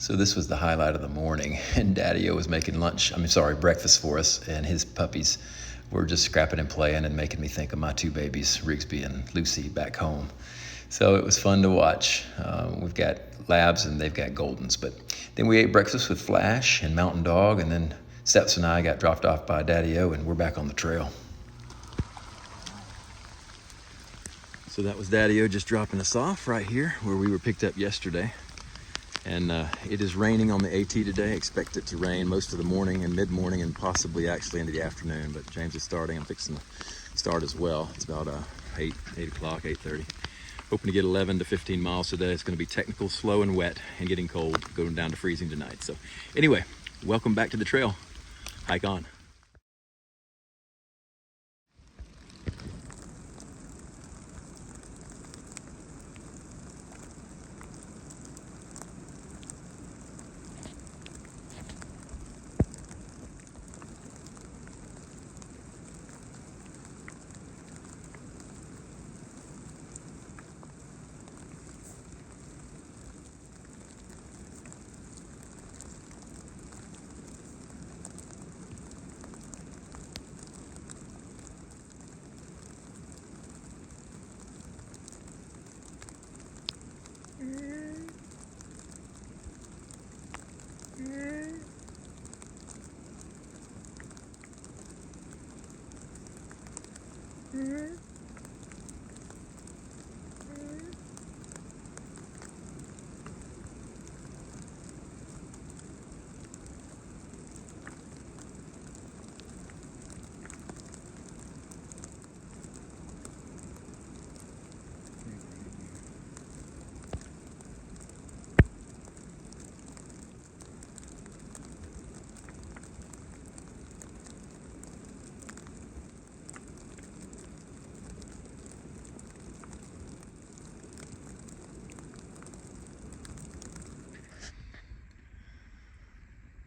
So this was the highlight of the morning, and Daddy-O was making breakfast for us, and his puppies were just scrapping and playing and making me think of my two babies, Rigsby and Lucy, back home. So it was fun to watch. We've got labs and they've got Goldens. But then we ate breakfast with Flash and Mountain Dog, and then Steps and I got dropped off by Daddy-O, and we're back on the trail. So that was Daddy-O just dropping us off right here where we were picked up yesterday. And it is raining on the AT today. Expect it to rain most of the morning and mid-morning and possibly actually into the afternoon. But James is starting. I'm fixing to start as well. It's about 8 o'clock, 8:30. Hoping to get 11 to 15 miles today. It's going to be technical, slow and wet and getting cold, going down to freezing tonight. So anyway, welcome back to the trail. Hike on.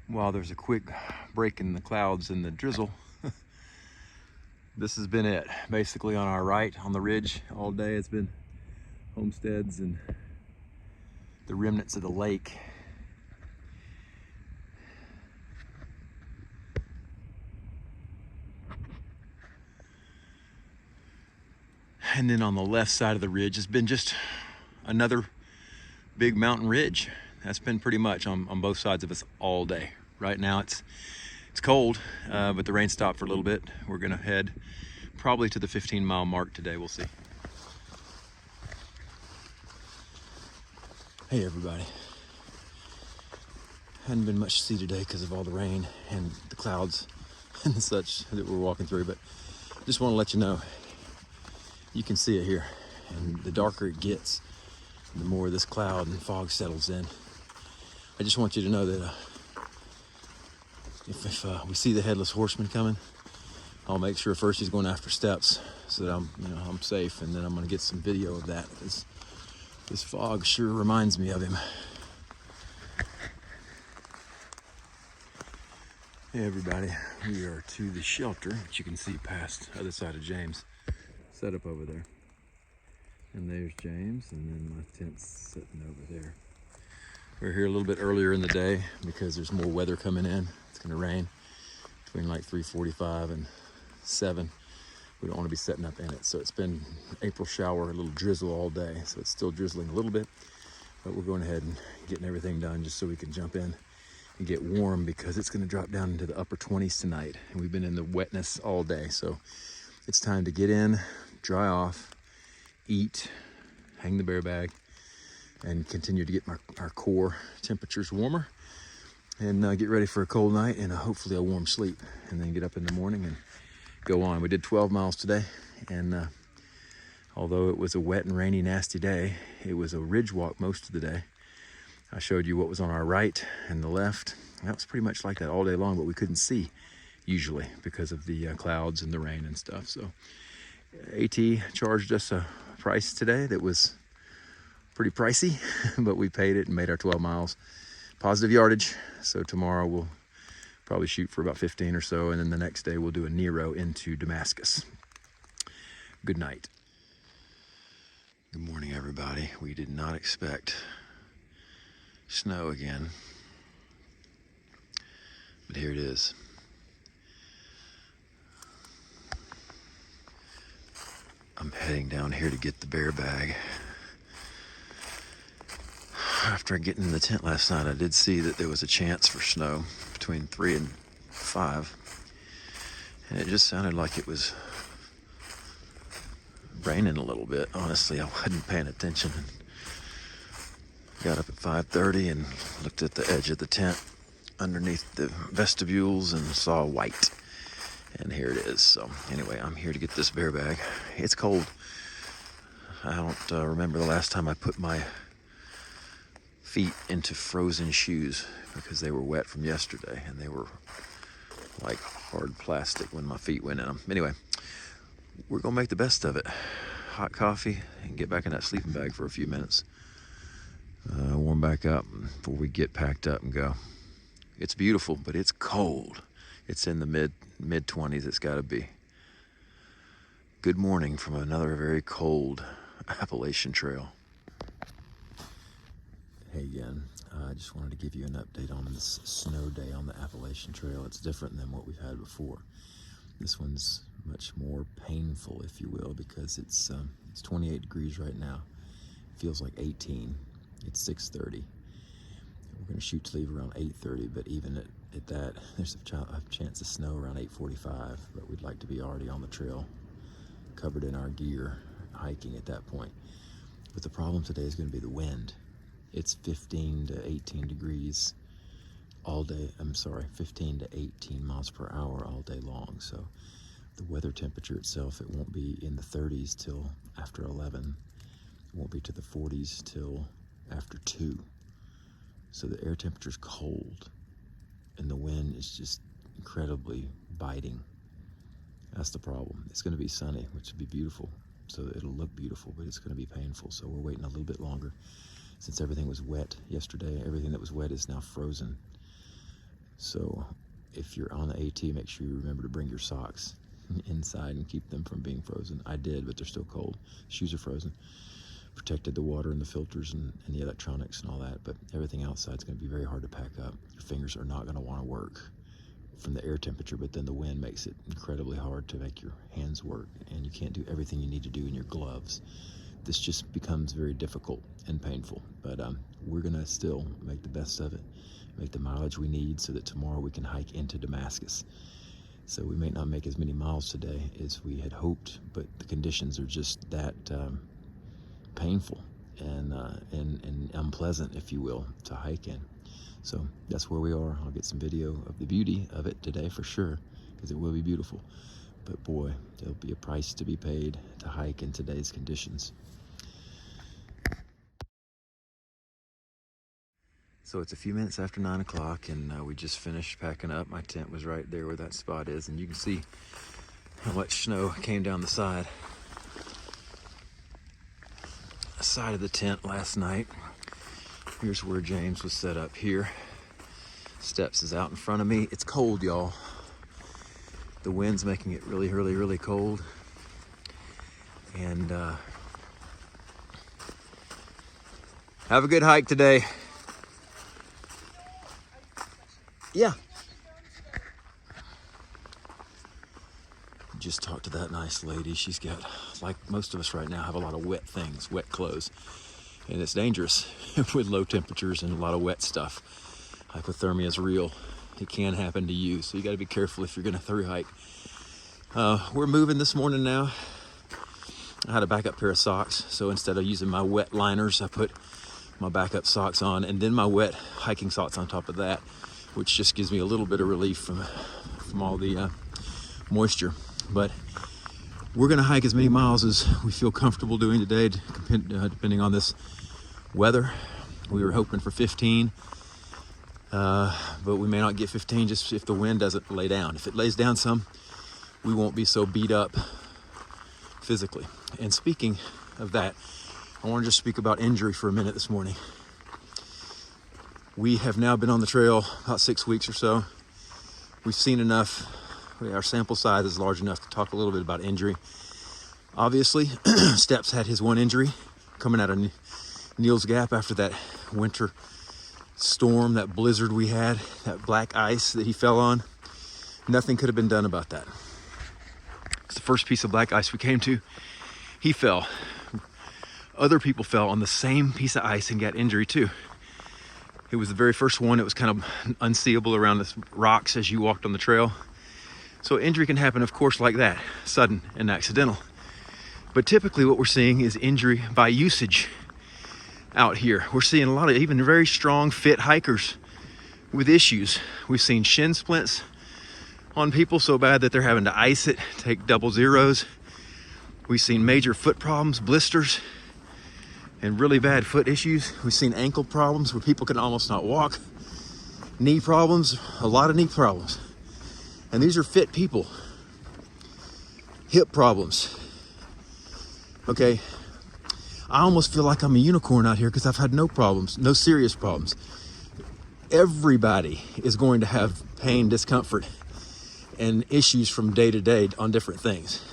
While there's a quick break in the clouds and the drizzle, this has been it. Basically on our right, on the ridge all day, it's been homesteads and the remnants of the lake. And then on the left side of the ridge has been just another big mountain ridge. That's been pretty much on both sides of us all day. Right now it's cold, but the rain stopped for a little bit. We're gonna head probably to the 15-mile mark today. We'll see. Hey everybody. Hadn't been much to see today because of all the rain and the clouds and such that we're walking through, but just want to let you know, you can see it here, and the darker it gets, the more this cloud and fog settles in. I just want you to know that if we see the headless horseman coming, I'll make sure first he's going after Steps so that I'm safe, and then I'm going to get some video of that, because this fog sure reminds me of him. Hey everybody, we are to the shelter, which you can see past the other side of James, set up over there. And there's James, and then my tent's sitting over there. We're here a little bit earlier in the day because there's more weather coming in. It's gonna rain between like 3:45 and 7. We don't want to be setting up in it. So it's been April shower, a little drizzle all day. So it's still drizzling a little bit, but we're going ahead and getting everything done just so we can jump in and get warm, because it's gonna drop down into the upper 20s tonight. And we've been in the wetness all day. So it's time to get in, dry off, eat, hang the bear bag, and continue to get our core temperatures warmer, and get ready for a cold night and hopefully a warm sleep, and then get up in the morning and go on. We did 12 miles today, and although it was a wet and rainy, nasty day, it was a ridge walk most of the day. I showed you what was on our right and the left. That was pretty much like that all day long, but we couldn't see usually because of the clouds and the rain and stuff. So AT charged us a price today that was pretty pricey, but we paid it and made our 12 miles. Positive yardage. So tomorrow we'll probably shoot for about 15 or so, and then the next day we'll do a Nero into Damascus. Good night. Good morning, everybody. We did not expect snow again. But here it is. I'm heading down here to get the bear bag. After getting in the tent last night, I did see that there was a chance for snow between 3 and 5. And it just sounded like it was raining a little bit. Honestly, I wasn't paying attention. Got up at 5:30 and looked at the edge of the tent underneath the vestibules and saw white. And here it is. So anyway, I'm here to get this bear bag. It's cold. I don't remember the last time I put my feet into frozen shoes because they were wet from yesterday and they were like hard plastic when my feet went in them. Anyway, we're gonna make the best of it. Hot coffee and get back in that sleeping bag for a few minutes. Warm back up before we get packed up and go. It's beautiful, but it's cold. It's in the mid 20s. It's got to be. Good morning from another very cold Appalachian trail. Hey again, I just wanted to give you an update on this snow day on the Appalachian Trail. It's different than what we've had before. This one's much more painful, if you will, because it's 28 degrees right now. It feels like 18. It's 6:30. We're going to shoot to leave around 8:30, but even at that, there's a chance of snow around 8:45. But we'd like to be already on the trail, covered in our gear, hiking at that point. But the problem today is going to be the wind. It's 15 to 18 degrees all day. 15 to 18 miles per hour all day long. So the weather temperature itself, it won't be in the 30s till after 11. It won't be to the 40s till after 2. So the air temperature's cold and the wind is just incredibly biting. That's the problem. It's going to be sunny, which would be beautiful. So it'll look beautiful, but it's going to be painful. So we're waiting a little bit longer. Since everything was wet yesterday, everything that was wet is now frozen. So if you're on the AT, make sure you remember to bring your socks inside and keep them from being frozen. I did, but they're still cold. Shoes are frozen. Protected the water and the filters and the electronics and all that, but everything outside is going to be very hard to pack up. Your fingers are not going to want to work from the air temperature, but then the wind makes it incredibly hard to make your hands work, and you can't do everything you need to do in your gloves. This just becomes very difficult and painful, but we're going to still make the best of it, make the mileage we need so that tomorrow we can hike into Damascus. So we may not make as many miles today as we had hoped, but the conditions are just that painful and unpleasant, if you will, to hike in. So that's where we are. I'll get some video of the beauty of it today for sure, because it will be beautiful. But boy, there'll be a price to be paid to hike in today's conditions. So it's a few minutes after 9 o'clock, and we just finished packing up. My tent was right there where that spot is, and you can see how much snow came down the side of the tent last night. Here's where James was set up here. Steps is out in front of me. It's cold, y'all. The wind's making it really, really, really cold. And have a good hike today. Yeah. Just talked to that nice lady. She's got, like most of us right now, have a lot of wet things, wet clothes. And it's dangerous with low temperatures and a lot of wet stuff. Hypothermia is real. It can happen to you, so you got to be careful if you're going to thru hike. We're moving this morning now. I had a backup pair of socks, so instead of using my wet liners, I put my backup socks on and then my wet hiking socks on top of that, which just gives me a little bit of relief from all the moisture. But we're going to hike as many miles as we feel comfortable doing today, depending on this weather. We were hoping for 15, but we may not get 15 just if the wind doesn't lay down. If it lays down some, we won't be so beat up physically. And speaking of that, I want to just speak about injury for a minute this morning. We have now been on the trail about 6 weeks or so. We've seen enough. Our sample size is large enough to talk a little bit about injury. Obviously, Steps had his one injury coming out of Neil's Gap after that winter storm, that blizzard we had, that black ice that he fell on, nothing could have been done about that. It's the first piece of black ice we came to. He fell. Other people fell on the same piece of ice and got injury too. It was the very first one. It was kind of unseeable around the rocks as you walked on the trail. So injury can happen, of course, like that, sudden and accidental. But typically what we're seeing is injury by usage out here. We're seeing a lot of even very strong, fit hikers with issues. We've seen shin splints on people so bad that they're having to ice it, take double zeros. We've seen major foot problems, blisters, and really bad foot issues. We've seen ankle problems where people can almost not walk. Knee problems, a lot of knee problems. And these are fit people. Hip problems. Okay, I almost feel like I'm a unicorn out here because I've had no problems, no serious problems. Everybody is going to have pain, discomfort, and issues from day to day on different things.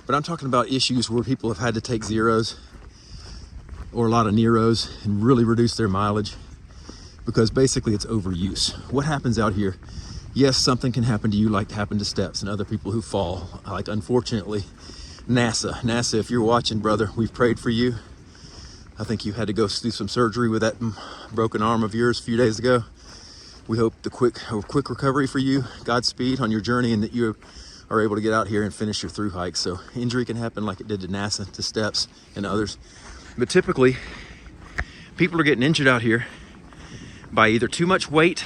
But I'm talking about issues where people have had to take zeros or a lot of Neros and really reduce their mileage because basically it's overuse. What happens out here? Yes, something can happen to you like happened to Steps and other people who fall. Like, unfortunately, NASA, if you're watching, brother, we've prayed for you. I think you had to go do some surgery with that broken arm of yours a few days ago. We hope a quick recovery for you. Godspeed on your journey, and that you are able to get out here and finish your through hike. So injury can happen like it did to NASA, to Steps, and others. But typically, people are getting injured out here by either too much weight,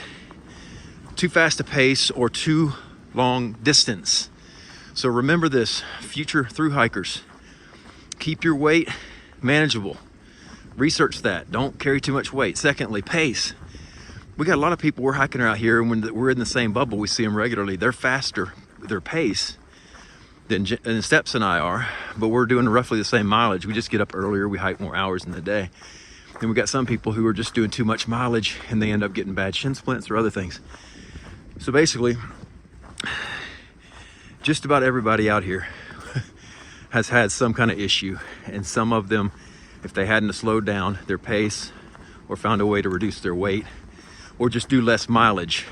too fast a pace, or too long distance. So remember this, future through hikers, keep your weight manageable. Research that, don't carry too much weight. Secondly, pace. We got a lot of people we're hiking out here, and when we're in the same bubble, we see them regularly. They're faster with their pace than Steps and I are, but we're doing roughly the same mileage. We just get up earlier, we hike more hours in the day. And we got some people who are just doing too much mileage and they end up getting bad shin splints or other things. So basically, just about everybody out here has had some kind of issue, and some of them, if they hadn't slowed down their pace or found a way to reduce their weight or just do less mileage,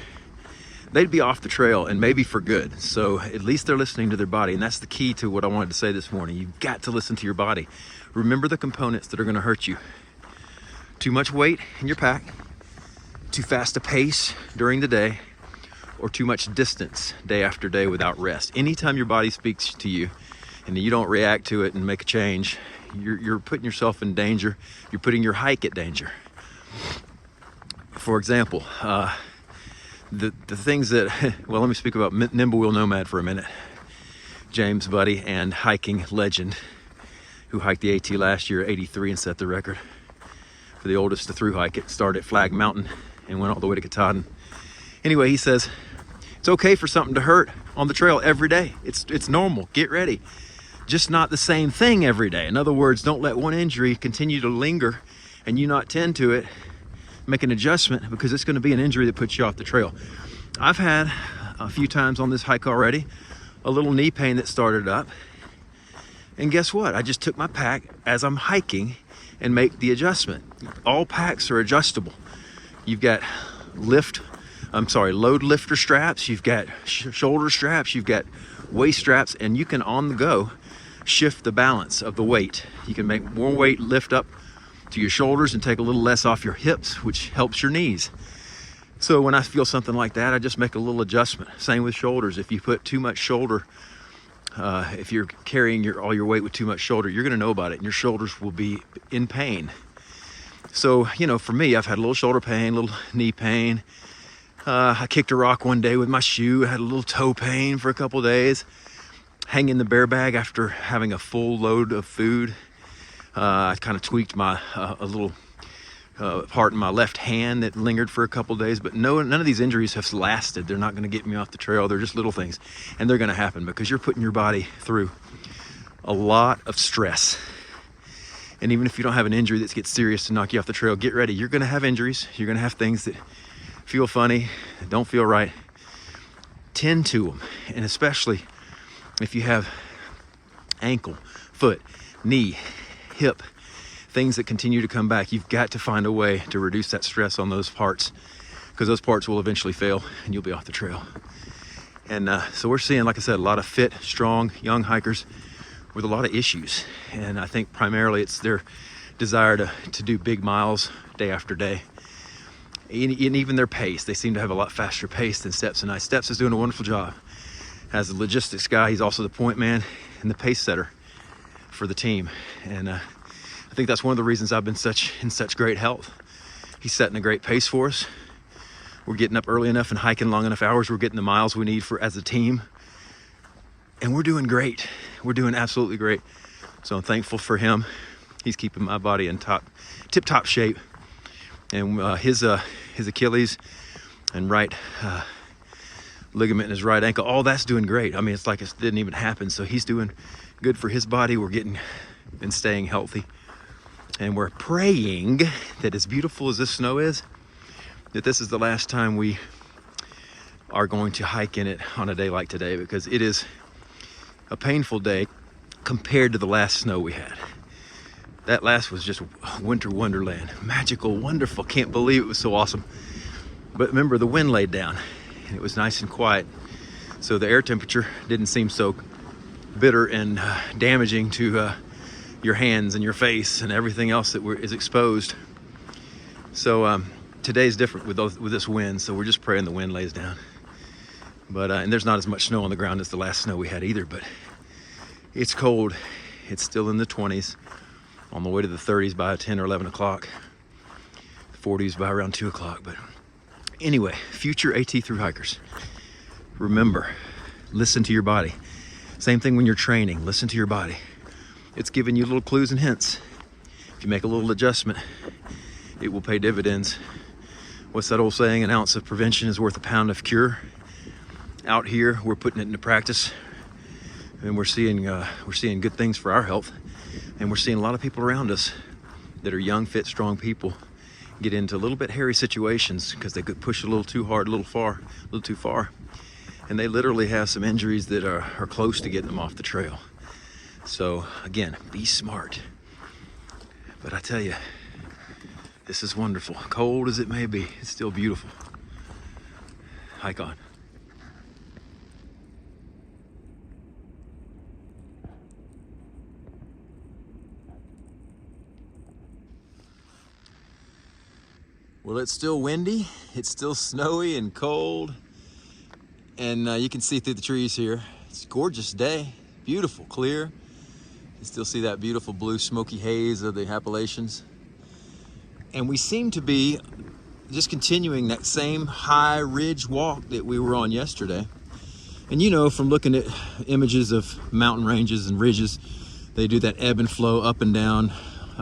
they'd be off the trail, and maybe for good. So at least they're listening to their body, and that's the key to what I wanted to say this morning. You've got to listen to your body. Remember the components that are going to hurt you. Too much weight in your pack, too fast a pace during the day, or too much distance day after day without rest. Anytime your body speaks to you and you don't react to it and make a change, you're putting yourself in danger. You're putting your hike at danger. For example, the things that, well, let me speak about Nimble Wheel Nomad for a minute. James, buddy, and hiking legend, who hiked the AT last year, 83, and set the record for the oldest to through hike. It started at Flag Mountain and went all the way to Katahdin. Anyway, he says, it's okay for something to hurt on the trail every day. It's normal, get ready. Just not the same thing every day. In other words, don't let one injury continue to linger and you not tend to it, make an adjustment, because it's gonna be an injury that puts you off the trail. I've had a few times on this hike already, a little knee pain that started up. And guess what? I just took my pack as I'm hiking and make the adjustment. All packs are adjustable. You've got load lifter straps, you've got shoulder straps, you've got waist straps, and you can on the go shift the balance of the weight. You can make more weight lift up to your shoulders and take a little less off your hips, which helps your knees. So when I feel something like that, I just make a little adjustment. Same with shoulders. If you put too much shoulder, if you're carrying all your weight with too much shoulder, you're gonna know about it and your shoulders will be in pain. So, you know, for me, I've had a little shoulder pain, a little knee pain. I kicked a rock one day with my shoe, had a little toe pain for a couple days. Hanging the bear bag after having a full load of food. I kind of tweaked a little part in my left hand that lingered for a couple days, but none of these injuries have lasted. They're not going to get me off the trail. They're just little things, and they're going to happen because you're putting your body through a lot of stress. And even if you don't have an injury that gets serious to knock you off the trail, get ready. You're going to have injuries. You're going to have things that feel funny, that don't feel right. Tend to them, and especially if you have ankle, foot, knee, hip things that continue to come back. You've got to find a way to reduce that stress on those parts, because those parts will eventually fail and you'll be off the trail. And so we're seeing, like I said, a lot of fit, strong, young hikers with a lot of issues. And I think primarily it's their desire to do big miles day after day. And even their pace, they seem to have a lot faster pace than Steps and I. Steps is doing a wonderful job. As a logistics guy, he's also the point man and the pace setter for the team. And I think that's one of the reasons I've been in such great health. He's setting a great pace for us. We're getting up early enough and hiking long enough hours. We're getting the miles we need as a team. And we're doing great. We're doing absolutely great. So I'm thankful for him. He's keeping my body in tip-top shape. And his Achilles and right ligament in his right ankle, all that's doing great. I mean, it's like it didn't even happen. So he's doing good for his body. We're getting and staying healthy. And we're praying that, as beautiful as this snow is, that this is the last time we are going to hike in it on a day like today, because it is a painful day compared to the last snow we had. That last was just winter wonderland. Magical, wonderful. Can't believe it was so awesome. But remember, the wind laid down and it was nice and quiet. So the air temperature didn't seem so bitter and damaging to your hands and your face and everything else that is exposed. So today's different with this wind. So we're just praying the wind lays down. But and there's not as much snow on the ground as the last snow we had either, but it's cold. It's still in the 20s, on the way to the 30s by 10 or 11 o'clock, 40s by around 2 o'clock. But anyway, future AT thru hikers, remember, listen to your body. Same thing when you're training, listen to your body. It's giving you little clues and hints. If you make a little adjustment, it will pay dividends. What's that old saying? An ounce of prevention is worth a pound of cure. Out here, we're putting it into practice, and we're seeing good things for our health. And we're seeing a lot of people around us that are young, fit, strong people get into a little bit hairy situations because they could push a little too hard, a little too far. And they literally have some injuries that are close to getting them off the trail. So again, be smart. But I tell you, this is wonderful. Cold as it may be, it's still beautiful. Hike on. Well, it's still windy, it's still snowy and cold, and you can see through the trees here. It's a gorgeous day, beautiful, clear. You still see that beautiful blue smoky haze of the Appalachians. And we seem to be just continuing that same high ridge walk that we were on yesterday. And you know, from looking at images of mountain ranges and ridges, they do that ebb and flow up and down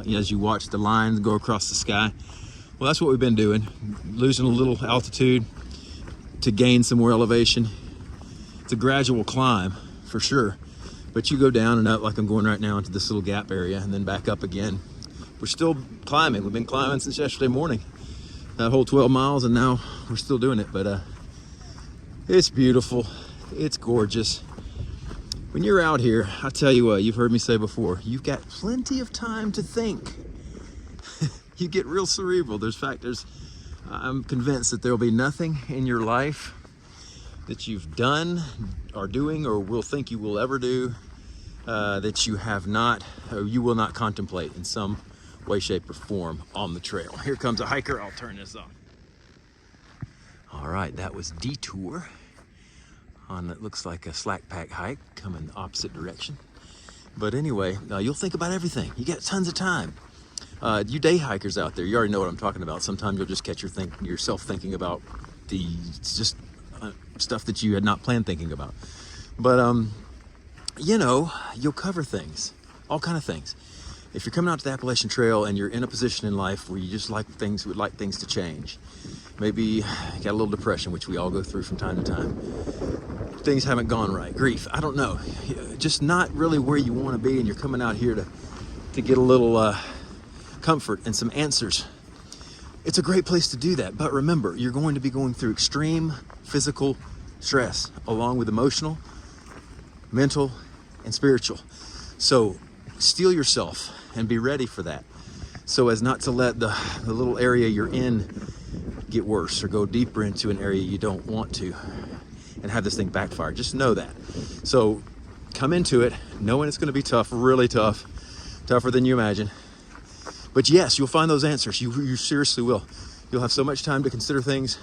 as you watch the lines go across the sky. Well, that's what we've been doing, losing a little altitude to gain some more elevation. It's a gradual climb for sure, but you go down and up like I'm going right now into this little gap area and then back up again. We're still climbing. We've been climbing since yesterday morning, that whole 12 miles, and now we're still doing it. But it's beautiful. It's gorgeous. When you're out here, I tell you what, you've heard me say before, you've got plenty of time to think. You get real cerebral. I'm convinced that there'll be nothing in your life that you've done, are doing, or will think you will ever do that you have not, or you will not contemplate in some way, shape, or form on the trail. Here comes a hiker. I'll turn this off. All right, that was Detour on, it looks like a slack pack hike coming the opposite direction. But anyway, you'll think about everything. You got tons of time. You day hikers out there, you already know what I'm talking about. Sometimes you'll just catch yourself thinking about stuff that you had not planned thinking about. But you know, you'll cover things, all kind of things. If you're coming out to the Appalachian Trail and you're in a position in life where you just would like things to change, maybe you got a little depression, which we all go through from time to time. Things haven't gone right, grief, I don't know, just not really where you want to be, and you're coming out here to get a little comfort and some answers. It's a great place to do that. But remember, you're going to be going through extreme physical stress along with emotional, mental, and spiritual. So steel yourself and be ready for that. so as not to let the little area you're in get worse or go deeper into an area you don't want to and have this thing backfire. Just know that. So come into it knowing it's going to be tough, really tough, tougher than you imagine. But yes, you'll find those answers. You seriously will. You'll have so much time to consider things.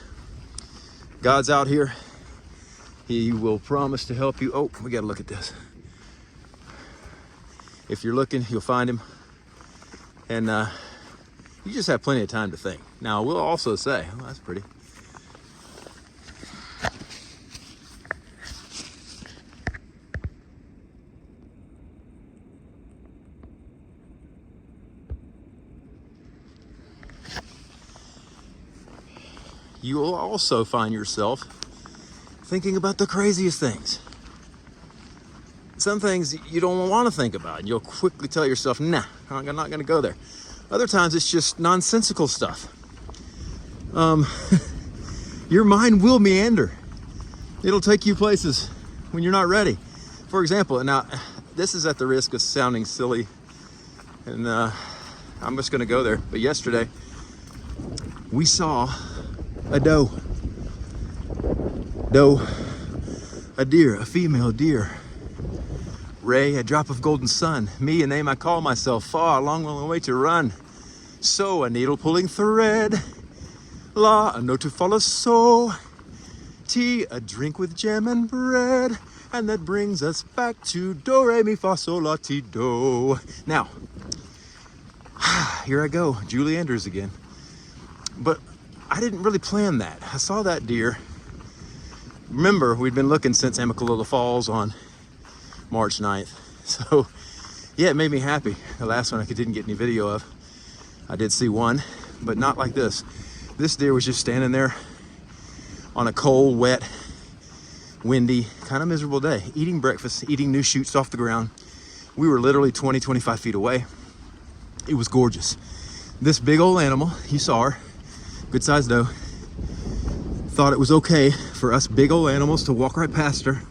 God's out here. He will promise to help you. Oh, we got to look at this. If you're looking, you'll find him. And you just have plenty of time to think. Now, we'll also say, oh, that's pretty. You will also find yourself thinking about the craziest things. Some things you don't want to think about, and you'll quickly tell yourself, nah, I'm not going to go there. Other times it's just nonsensical stuff. Your mind will meander. It'll take you places when you're not ready. For example, and now this is at the risk of sounding silly, and I'm just going to go there. But yesterday, we saw a doe, a deer, a female deer. Ray, a drop of golden sun. Me, a name I call myself. Far, long, long way to run. So, a needle pulling thread. La, a note to follow. So, tea, a drink with jam and bread. And that brings us back to do, re, mi, fa, sol, la, ti, do. Now, here I go, Julie Andrews again. But I didn't really plan that. I saw that deer. Remember, we'd been looking since Amicalola Falls on March 9th. So, yeah, it made me happy. The last one I didn't get any video of. I did see one, but not like this. This deer was just standing there on a cold, wet, windy, kind of miserable day, eating breakfast, eating new shoots off the ground. We were literally 20, 25 feet away. It was gorgeous. This big old animal, you saw her, good sized doe, thought it was okay for us big old animals to walk right past her.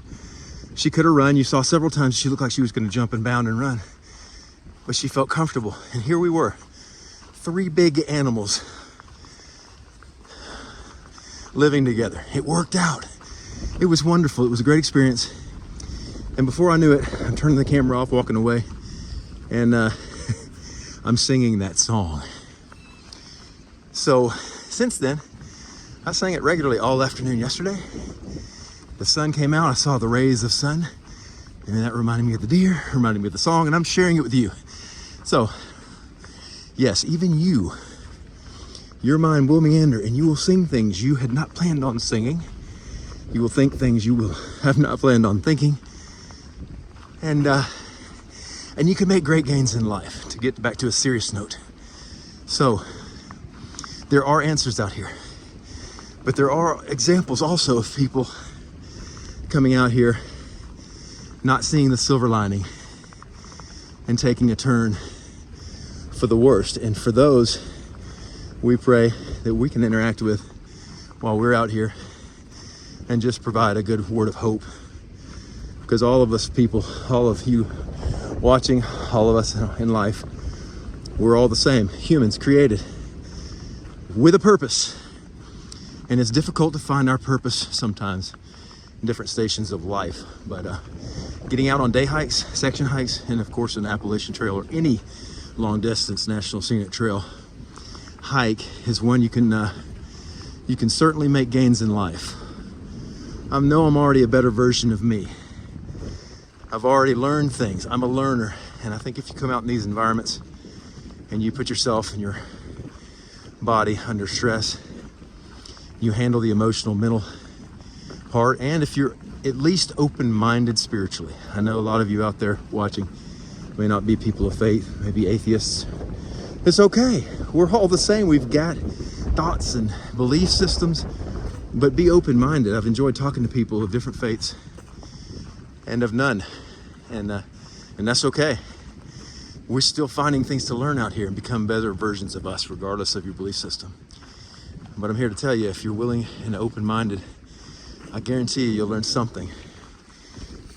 She could have run. You saw several times she looked like she was going to jump and bound and run, but she felt comfortable. And here we were, 3 big animals living together. It worked out. It was wonderful. It was a great experience. And before I knew it, I'm turning the camera off, walking away, and I'm singing that song. So since then, I sang it regularly all afternoon yesterday. The sun came out, I saw the rays of sun, and that reminded me of the deer, reminded me of the song, and I'm sharing it with you. So, yes, even you, your mind will meander, and you will sing things you had not planned on singing. You will think things you will have not planned on thinking. And you can make great gains in life, to get back to a serious note. So, there are answers out here. But there are examples also of people coming out here, not seeing the silver lining and taking a turn for the worst. And for those, we pray that we can interact with while we're out here and just provide a good word of hope. Because all of us people, all of you watching, all of us in life, we're all the same, humans created with a purpose. And it's difficult to find our purpose sometimes in different stations of life. But getting out on day hikes, section hikes, and of course an Appalachian Trail or any long distance national scenic trail hike is one you can certainly make gains in life. I know I'm already a better version of me. I've already learned things. I'm a learner. And I think if you come out in these environments and you put yourself and your body under stress, you handle the emotional, mental part, and if you're at least open-minded spiritually. I know a lot of you out there watching may not be people of faith, maybe atheists. It's okay. We're all the same. We've got thoughts and belief systems, but be open-minded. I've enjoyed talking to people of different faiths and of none, and that's okay. We're still finding things to learn out here and become better versions of us, regardless of your belief system. But I'm here to tell you, if you're willing and open-minded, I guarantee you'll learn something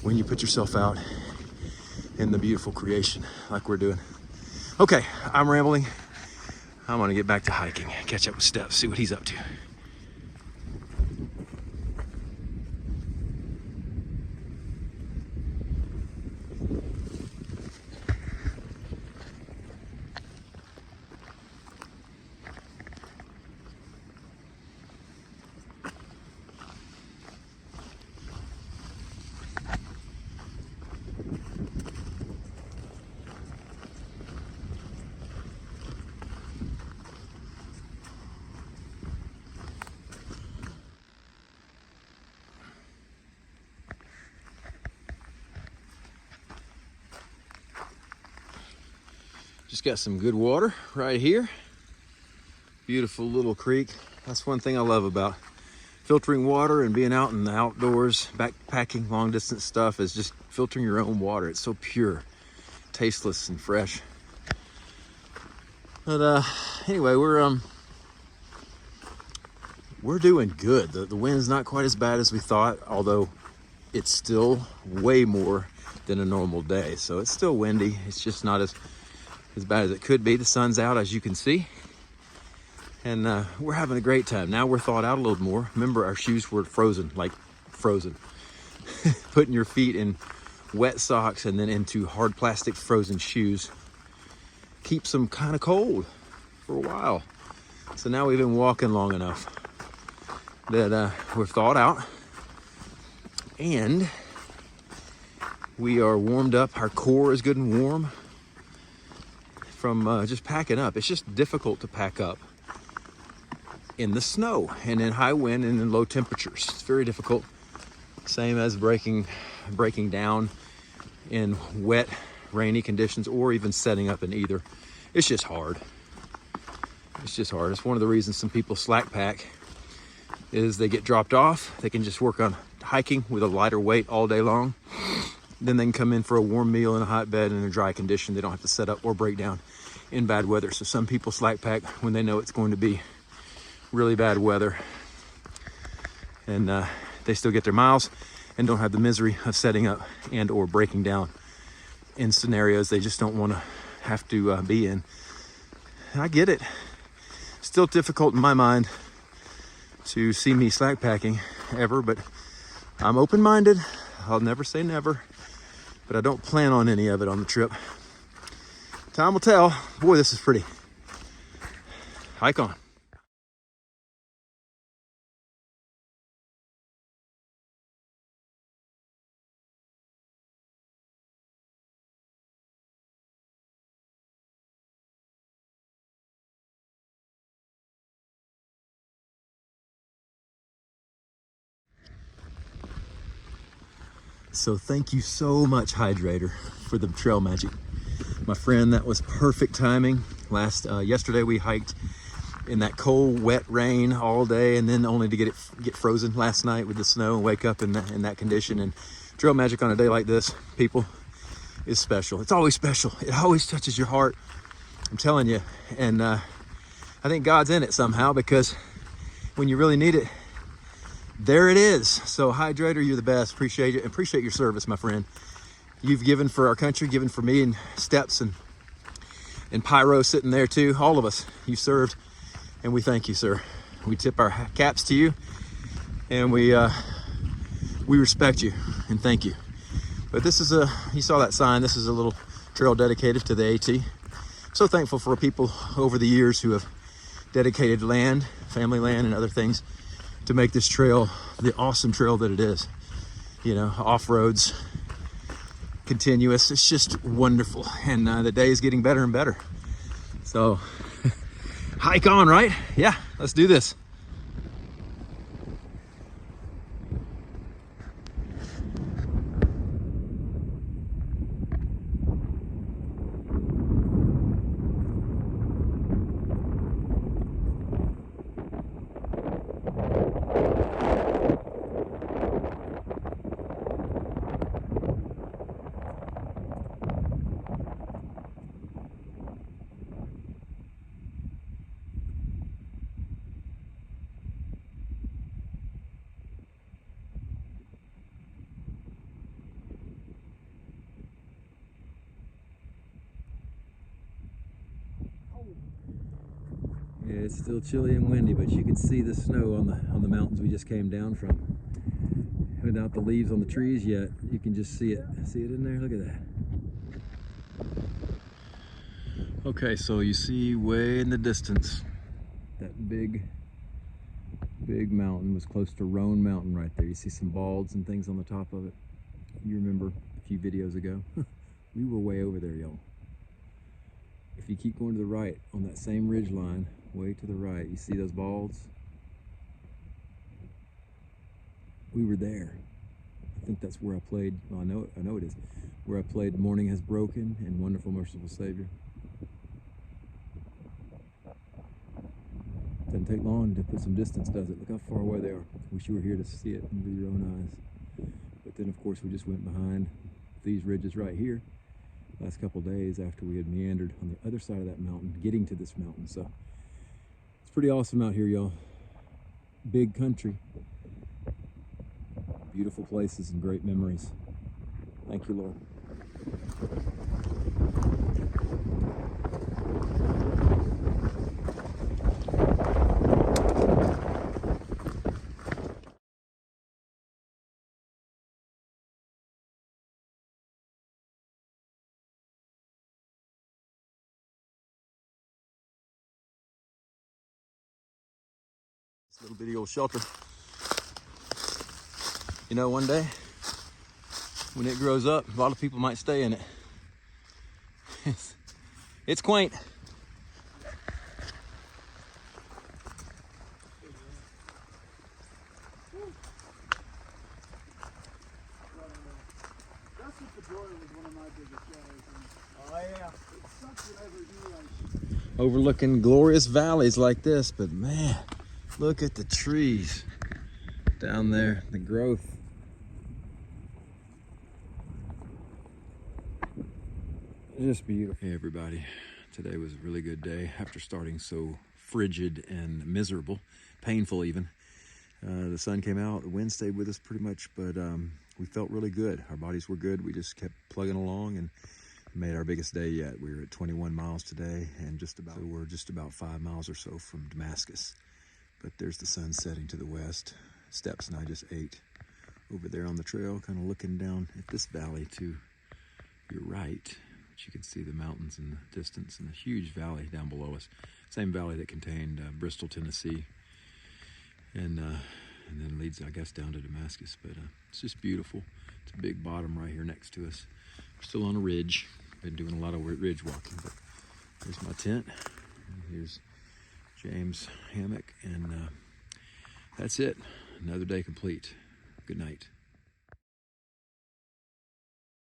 when you put yourself out in the beautiful creation like we're doing. Okay, I'm rambling. I'm gonna get back to hiking, catch up with Steph, see what he's up to. Just got some good water right here. Beautiful little creek. That's one thing I love about filtering water and being out in the outdoors, backpacking, long distance stuff, is just filtering your own water. It's so pure, tasteless and fresh. But anyway, we're doing good. The wind's not quite as bad as we thought, although it's still way more than a normal day. So it's still windy. It's just not as bad as it could be. The sun's out, as you can see. And we're having a great time. Now we're thawed out a little more. Remember, our shoes were frozen, like frozen. Putting your feet in wet socks and then into hard plastic frozen shoes keeps them kind of cold for a while. So now we've been walking long enough that we're thawed out. And we are warmed up. Our core is good and warm from just packing up. It's just difficult to pack up in the snow and in high wind and in low temperatures. It's very difficult. Same as breaking down in wet, rainy conditions, or even setting up in either. It's just hard. It's just hard. It's one of the reasons some people slack pack, is they get dropped off. They can just work on hiking with a lighter weight all day long. Then they can come in for a warm meal in a hot bed in a dry condition. They don't have to set up or break down in bad weather. So some people slack pack when they know it's going to be really bad weather, and they still get their miles and don't have the misery of setting up and or breaking down in scenarios they just don't want to have to be in. I get it. Still difficult in my mind to see me slack packing ever, but I'm open-minded. I'll never say never, but I don't plan on any of it on the trip. Time will tell. Boy, this is pretty. Hike on. So thank you so much, Hydrator, for the trail magic. My friend, that was perfect timing. Yesterday we hiked in that cold, wet rain all day, and then only to get frozen last night with the snow and wake up in that condition. And trail magic on a day like this, people, is special. It's always special. It always touches your heart. I'm telling you. And I think God's in it somehow, because when you really need it, there it is. So Hydrator, you're the best. Appreciate it. Appreciate your service, my friend. You've given for our country, given for me, and Steps and Pyro sitting there too. All of us, you served, and we thank you, sir. We tip our caps to you, and we respect you and thank you. But this is you saw that sign. This is a little trail dedicated to the AT. So thankful for people over the years who have dedicated land, family land, and other things to make this trail the awesome trail that it is. You know, off-roads, continuous. It's just wonderful. And the day is getting better and better. So hike on, right? Yeah, let's do this. it's still chilly and windy, but you can see the snow on the mountains we just came down from. Without the leaves on the trees yet, you can just see it. See it in there? Look at that. Okay, so you see way in the distance, that big mountain was close to Roan Mountain right there. You see some balds and things on the top of it. You remember a few videos ago? We were way over there, y'all. If you keep going to the right, on that same ridge line, way to the right, you see those balds? We were there. I think that's where I played, well, I know it is, where I played Morning Has Broken and Wonderful Merciful Savior. Doesn't take long to put some distance, does it? Look how far away they are. Wish you were here to see it with your own eyes. But then, of course, we just went behind these ridges right here last couple days after we had meandered on the other side of that mountain, getting to this mountain. So it's pretty awesome out here, y'all. Big country, beautiful places and great memories. Thank you, Lord. This little bitty old shelter. You know, one day, when it grows up, a lot of people might stay in it. It's quaint. Overlooking glorious valleys like this, but man, look at the trees down there, the growth. Just beautiful. Hey everybody, today was a really good day after starting so frigid and miserable, painful even. The sun came out, the wind stayed with us pretty much, but we felt really good. Our bodies were good. We just kept plugging along and made our biggest day yet. We were at 21 miles today, and we're just about 5 miles or so from Damascus. But there's the sun setting to the west. Steps and I just ate over there on the trail, kind of looking down at this valley to your right, which you can see the mountains in the distance and a huge valley down below us. Same valley that contained Bristol, Tennessee, and then leads, I guess, down to Damascus. But it's just beautiful. It's a big bottom right here next to us. We're still on a ridge. Been doing a lot of ridge walking, but here's my tent, and here's James' hammock, and that's it. Another day complete. Good night.